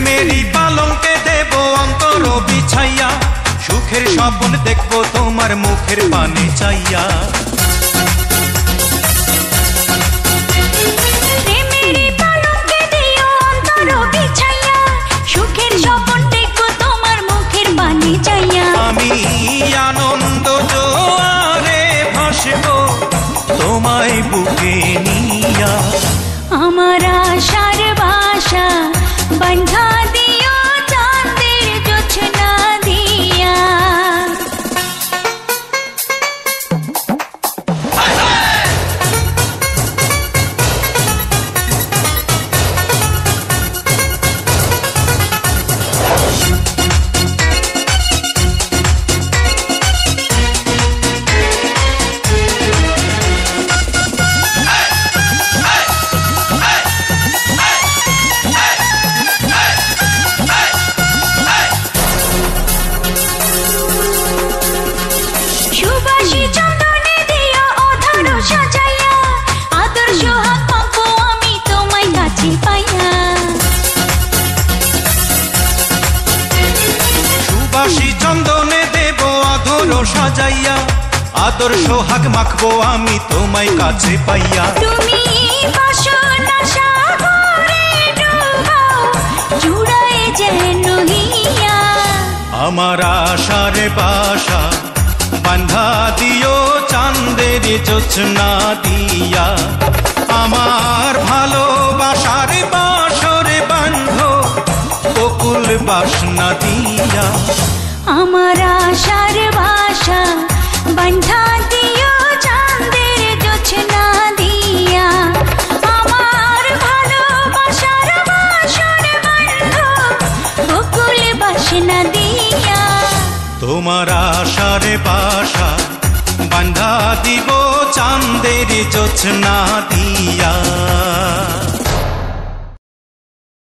প্রেমেরই পালঙ্কে দেব অন্তর বিছাইয়া, সুখের স্বপ্ন দেখবো তোমার মুখের পানে চাইয়া। প্রেমেরই পালঙ্কে দিও অন্তর বিছাইয়া, সুখের স্বপ্ন দেখবো তোমার মুখের পানে চাইয়া। আমি আনন্দ জোয়ারে ভাসবো তোমায় বুকে নিয়া। আমার আশার বাসা বান্ধা দিও চাঁদের জোছনা দিয়া। সুবাসী চন্দনে দিও অধর সাজাইয়া, আদর সোহাগ পাবো আমি তোমায় কাছে পাইয়া। সুবাসী চন্দনে দেব আদর সাজাইয়া, আদর সোহাগ মাখবো আমি তোমায় কাছে পাইয়া। তুমি বাসনা সাগরে ডুবাও, জুড়ায় যেন হিয়া। আমার আশার বাসা বান্ধা দিও চাঁদের জোছনা দিয়া। আমার ভালোবাসার বাসর বান্ধো বকুল বাসনা দিয়া। আমার আশার বাসা বান্ধা দিও চাঁদের জোছনা দিয়া। আমার ভালোবাসার বাসর বান্ধো বকুল বাসনা দিয়া। তোমার আশার বাসা বান্ধা দিব চাঁদের জোছনা দিয়া।